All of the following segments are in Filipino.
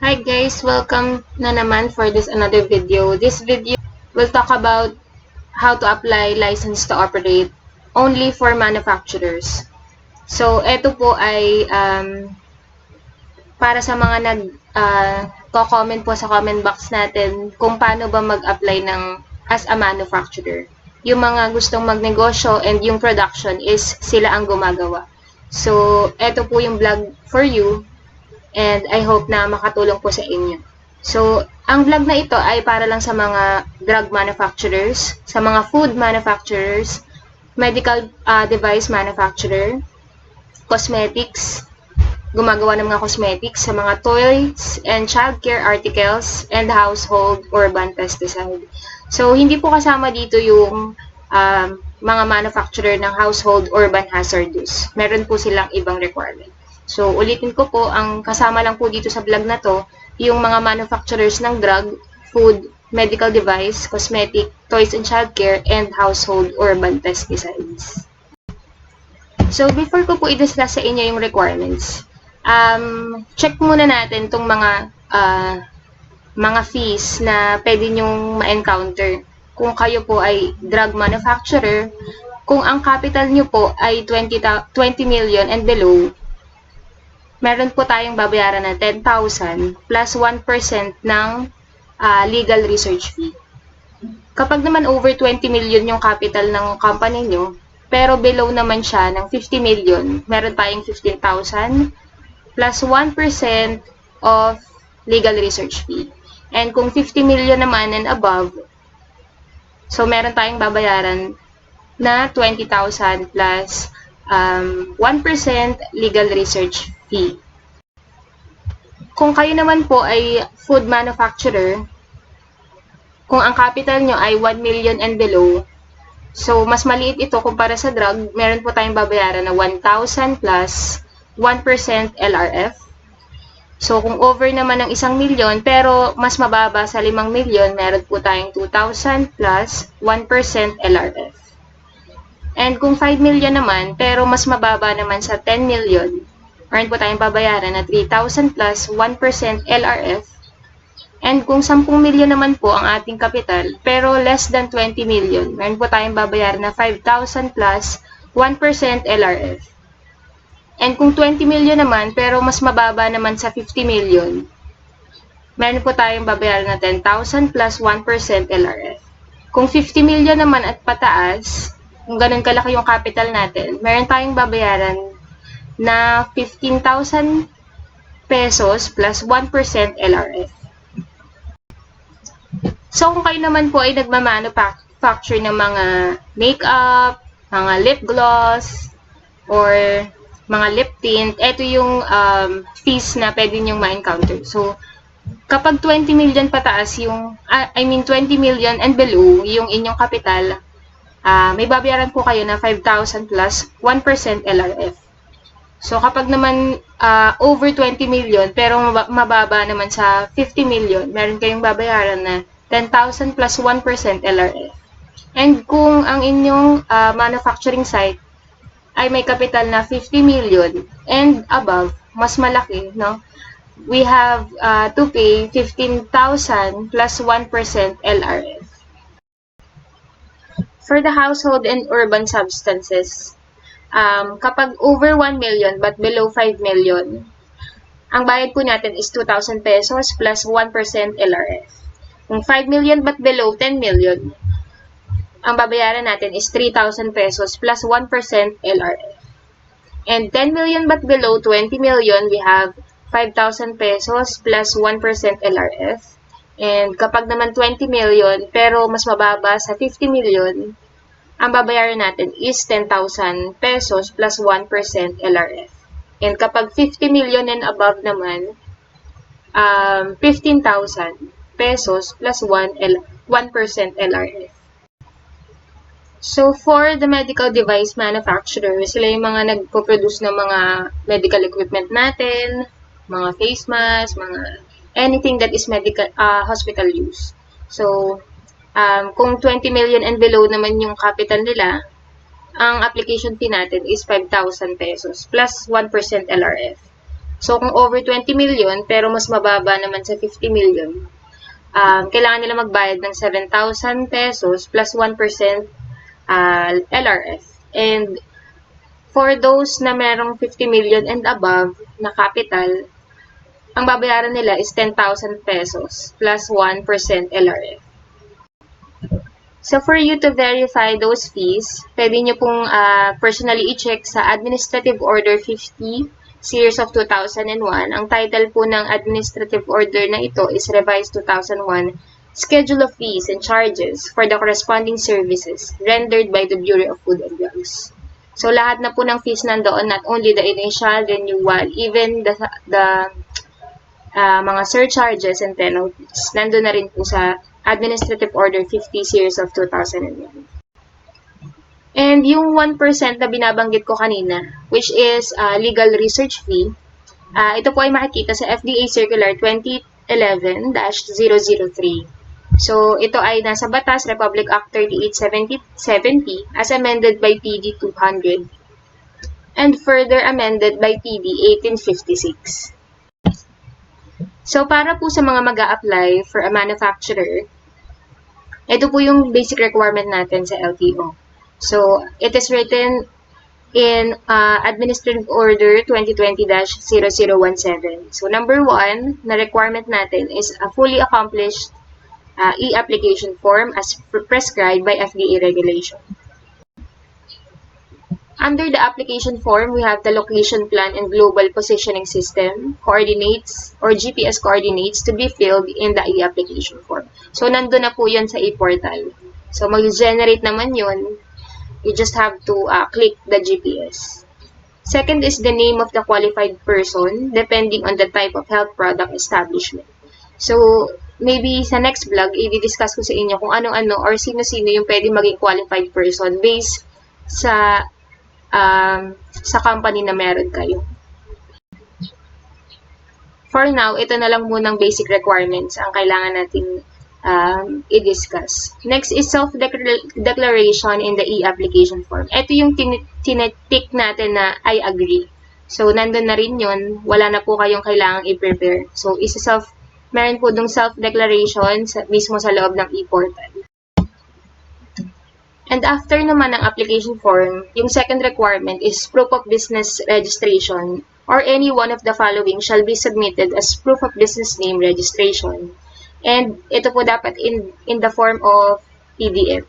Hi guys, welcome na naman for this another video. This video will talk about how to apply license to operate only for manufacturers. So, ito po ay para sa mga comment po sa comment box natin kung paano ba mag-apply ng as a manufacturer. Yung mga gustong magnegosyo and yung production is sila ang gumagawa. So, ito po yung vlog for you. And I hope na makatulong po sa inyo. So, ang vlog na ito ay para lang sa mga drug manufacturers, sa mga food manufacturers, medical device manufacturer, cosmetics, gumagawa ng mga cosmetics, sa mga toys and childcare articles, and household urban pesticide. So, hindi po kasama dito yung mga manufacturer ng household urban hazardous. Meron po silang ibang requirement. So, ulitin ko po, ang kasama lang po dito sa vlog na to, yung mga manufacturers ng drug, food, medical device, cosmetic, toys and childcare, and household urban pesticides. So, before ko po i-discuss sa inyo yung requirements, check muna natin itong mga fees na pwede nyong ma-encounter. Kung kayo po ay drug manufacturer, kung ang capital nyo po ay 20 million and below, meron po tayong babayaran na 10,000 plus 1% ng legal research fee. Kapag naman over 20 million yung capital ng company nyo, pero below naman siya ng 50 million, meron tayong 15,000 plus 1% of legal research fee. And kung 50 million naman and above, so meron tayong babayaran na 20,000 plus 1% legal research fee. Kung kayo naman po ay food manufacturer, kung ang capital nyo ay 1 million and below, so mas maliit ito kumpara sa drug, meron po tayong babayaran na 1,000 plus 1% LRF. So kung over naman ng 1 million pero mas mababa sa 5 million, meron po tayong 2,000 plus 1% LRF. And kung 5 million naman, pero mas mababa naman sa 10 million, meron po tayong babayaran na 3,000 plus 1% LRF. And kung 10 million naman po ang ating kapital, pero less than 20 million, meron po tayong babayaran na 5,000 plus 1% LRF. And kung 20 million naman, pero mas mababa naman sa 50 million, meron po tayong babayaran na 10,000 plus 1% LRF. Kung 50 million naman at pataas, kung ganun kalaki yung capital natin, meron tayong babayaran na 15,000 pesos plus 1% LRF. So, kung kayo naman po ay nagmamanufacture ng mga makeup, mga lip gloss, or mga lip tint, ito yung fees na pwede nyong ma-encounter. So, kapag 20 million pataas yung, 20 million and below yung inyong kapital, may babayaran po kayo na 5,000 plus 1% LRF. So, kapag naman over 20 million, pero mababa naman sa 50 million, meron kayong babayaran na 10,000 plus 1% LRF. And kung ang inyong manufacturing site ay may kapital na 50 million and above, mas malaki, no? We have to pay 15,000 plus 1% LRF. For the household and urban substances, kapag over 1 million but below 5 million, ang bayad po natin is 2,000 pesos plus 1% LRF. Kung 5 million but below 10 million, ang babayaran natin is 3,000 pesos plus 1% LRF. And 10 million but below 20 million, we have 5,000 pesos plus 1% LRF. And kapag naman 20 million, pero mas mababa sa 50 million, ang babayaran natin is 10,000 pesos plus 1% LRF. And kapag 50 million and above naman, 15,000 pesos plus 1% LRF. So, for the medical device manufacturers, sila yung mga nagpo-produce ng mga medical equipment natin, mga face mask, mga anything that is medical hospital use. So, kung 20 million and below naman yung capital nila, ang application fee natin is 5,000 pesos plus 1% LRF. So, kung over 20 million, pero mas mababa naman sa 50 million, kailangan nila magbayad ng 7,000 pesos plus 1% LRF. And for those na merong 50 million and above na capital, ang babayaran nila is 10,000 pesos plus 1% LRF. So, for you to verify those fees, pwede nyo pong personally i-check sa Administrative Order 50, Series of 2001. Ang title po ng Administrative Order na ito is Revised 2001, Schedule of Fees and Charges for the Corresponding Services rendered by the Bureau of Food and Drugs. So, lahat na po ng fees nandoon, not only the initial renewal, even the mga surcharges and penalties, nandun na rin po sa Administrative Order 50 Series of 2001. And yung 1% na binabanggit ko kanina, which is legal research fee, ito po ay makikita sa FDA Circular 2011-003. So, ito ay nasa Batas, Republic Act 3870 as amended by PD 200 and further amended by PD 1856. So, para po sa mga mag-a-apply for a manufacturer, ito po yung basic requirement natin sa LTO. So, it is written in Administrative Order 2020-0017. So, number 1 na requirement natin is a fully accomplished e-application form as prescribed by FDA regulation. Under the application form, we have the location plan and global positioning system, coordinates, or GPS coordinates to be filled in the e-application form. So, nandun na po yan sa e-portal. So, mag-generate naman yun. You just have to click the GPS. Second is the name of the qualified person, depending on the type of health product establishment. So, maybe sa next vlog, i-discuss ko sa inyo kung ano-ano or sino-sino yung pwede maging qualified person based sa company na meron kayo. For now, ito na lang munang basic requirements ang kailangan natin i-discuss. Next is self-declaration in the e-application form. Ito yung tinetik natin na I agree. So, nandun na rin yun. Wala na po kayong kailangang i-prepare. So, meron po dong self-declaration mismo sa loob ng e-portal. And after naman ng application form, yung second requirement is proof of business registration or any one of the following shall be submitted as proof of business name registration. And ito po dapat in the form of PDF.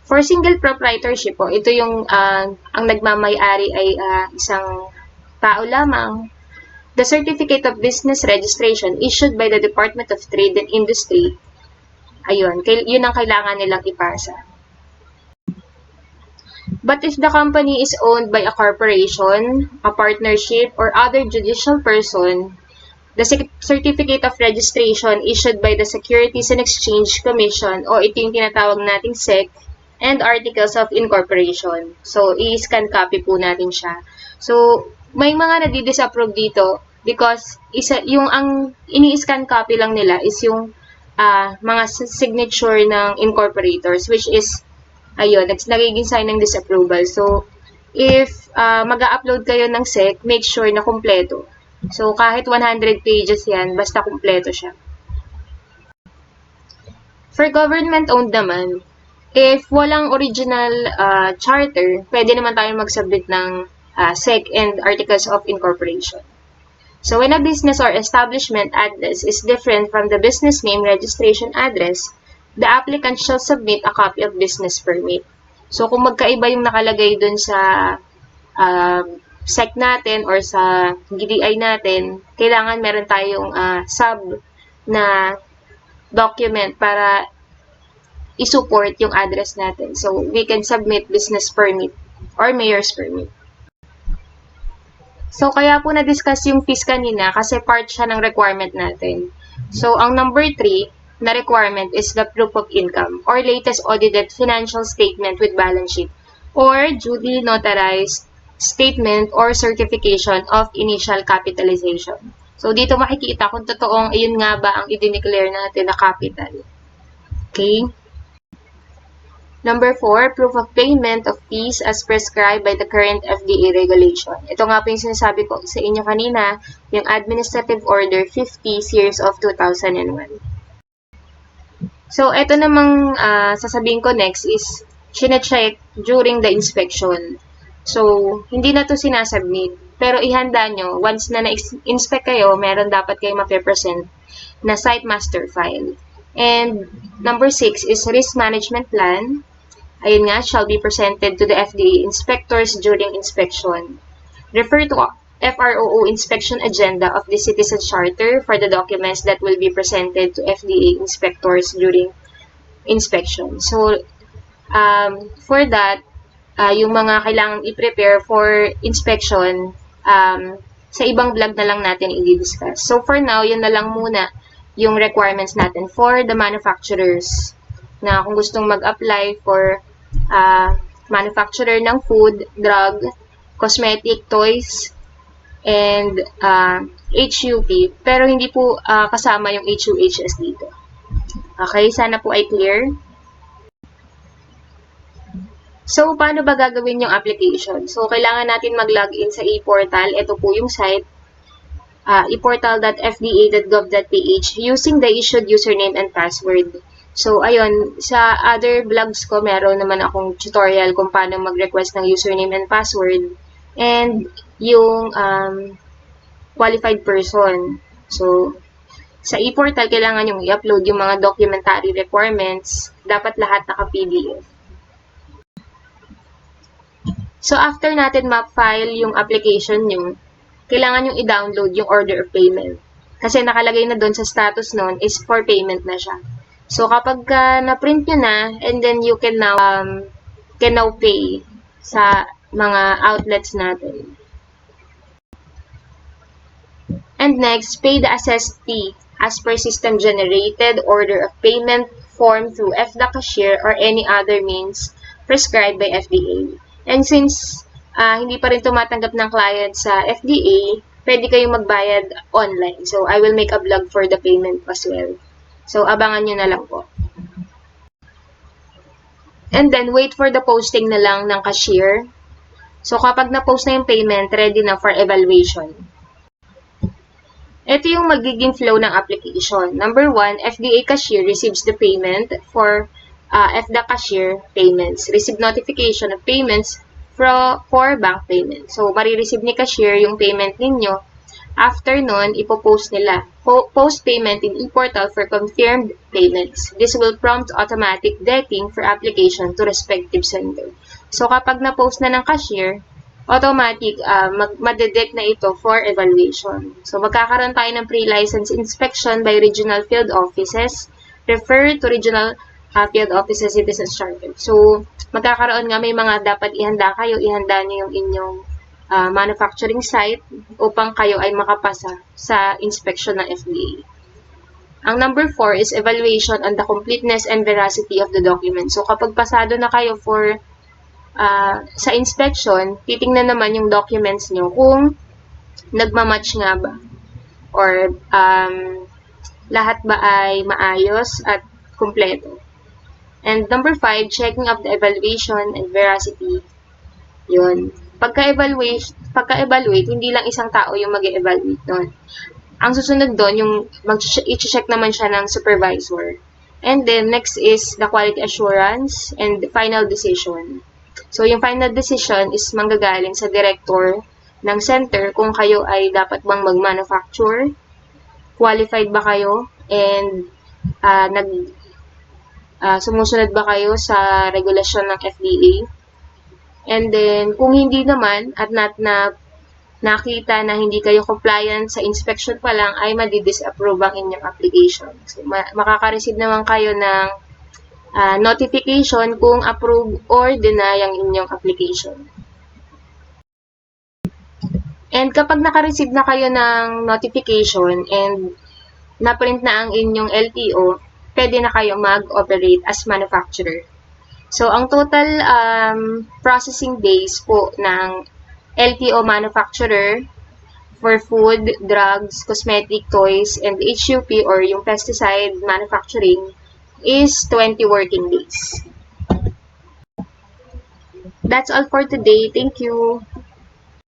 For single proprietorship po, ito yung ang nagmamay-ari ay isang tao lamang. The certificate of business registration issued by the Department of Trade and Industry, ayun, yun ang kailangan nilang ipasa. But if the company is owned by a corporation, a partnership, or other judicial person, the certificate of registration issued by the Securities and Exchange Commission o ito yung tinatawag nating SEC and articles of incorporation. So, i-scan copy po natin siya. So, may mga nadi-disapprove dito because yung ang ini-scan copy lang nila is yung mga signature ng incorporators, which is ayun, nagiging sign ng disapproval. So, if mag-a-upload kayo ng SEC, make sure na kumpleto. So, kahit 100 pages yan, basta kumpleto siya. For government-owned naman, if walang original charter, pwede naman tayo mag-submit ng SEC and Articles of Incorporation. So, when a business or establishment address is different from the business name registration address, the applicant shall submit a copy of business permit. So, kung magkaiba yung nakalagay dun sa SEC natin or sa GDI natin, kailangan meron tayong sub na document para i-support yung address natin. So, we can submit business permit or mayor's permit. So, kaya po na-discuss yung fees kanina kasi part siya ng requirement natin. So, ang number 3 na requirement is the proof of income or latest audited financial statement with balance sheet or duly notarized statement or certification of initial capitalization. So, dito makikita kung totoong ayun nga ba ang i-declare natin na capital. Okay? Number 4, proof of payment of fees as prescribed by the current FDA regulation. Ito nga po yung sinasabi ko sa inyo kanina, yung Administrative Order 50 Series of 2001. So, ito namang sasabihin ko next is, chine-check during the inspection. So, hindi na to sinasubmit. Pero ihanda nyo, once na na-inspect kayo, meron dapat kayo ma-present na site master file. And number 6 is risk management plan. Ayun nga, shall be presented to the FDA inspectors during inspection. Refer to FROO inspection agenda of the Citizen Charter for the documents that will be presented to FDA inspectors during inspection. So, for that, yung mga kailangan i-prepare for inspection, sa ibang vlog na lang natin i-discuss. So, for now, yun na lang muna yung requirements natin for the manufacturers na kung gustong mag-apply for manufacturer ng food, drug, cosmetic, toys, and HUP. Pero hindi po kasama yung HUHS dito. Okay, sana po ay clear. So, paano ba gagawin yung application? So, kailangan natin mag-login sa e-portal. Ito po yung site, eportal.fda.gov.ph using the issued username and password. So, ayun, sa other vlogs ko, meron naman akong tutorial kung paano mag-request ng username and password and yung qualified person. So, sa e-portal, kailangan yung i-upload yung mga documentary requirements. Dapat lahat naka-PDF. So, after natin ma-file yung application nyo, kailangan yung i-download yung order of payment. Kasi nakalagay na doon sa status nun is for payment na siya. So, kapag na-print nyo na, and then you can now pay sa mga outlets natin. And next, pay the assessed fee as per system-generated order of payment form through FDA cashier or any other means prescribed by FDA. And since hindi pa rin tumatanggap ng client sa FDA, pwede kayong magbayad online. So, I will make a vlog for the payment as well. So, abangan nyo na lang po. And then, wait for the posting na lang ng cashier. So, kapag na-post na yung payment, ready na for evaluation. Ito yung magiging flow ng application. Number 1, FDA cashier receives the payment for FDA cashier payments. Receive notification of payments for bank payment. So, marireceive ni cashier yung payment ninyo. After nun, ipopost nila. Post payment in e-portal for confirmed payments. This will prompt automatic decking for application to respective sender. So, kapag na-post na ng cashier, automatic, madedect na ito for evaluation. So, magkakaroon tayo ng pre-license inspection by regional field offices. Refer to regional field offices Citizen Charter. So, magkakaroon nga may mga dapat ihanda kayo. Ihanda niyo yung inyong manufacturing site upang kayo ay makapasa sa inspection ng FDA. Ang number 4 is evaluation on the completeness and veracity of the document. So, kapag pasado na kayo for sa inspection, titingnan naman yung documents nyo kung nagmamatch nga ba or lahat ba ay maayos at kumpleto. And number 5, checking of the evaluation and veracity. Yun. Pagka-evaluate, hindi lang isang tao yung mag-evaluate doon. Ang susunod doon, yung i-check naman siya ng supervisor. And then, next is the quality assurance and the final decision. So, yung final decision is manggagaling sa director ng center kung kayo ay dapat bang mag-manufacture, qualified ba kayo, and sumusunod ba kayo sa regulasyon ng FDA. And then, kung hindi naman at nakita na hindi kayo compliant sa inspection pa lang, ay madi-disapprove ang inyong application. So, makaka-receive naman kayo ng notification kung approve or deny ang inyong application. And kapag naka-receive na kayo ng notification and na-print na ang inyong LTO, pwede na kayo mag-operate as manufacturer. So, ang total processing days po ng LTO manufacturer for food, drugs, cosmetic, toys, and HUP or yung pesticide manufacturing is 20 working days. That's all for today. Thank you.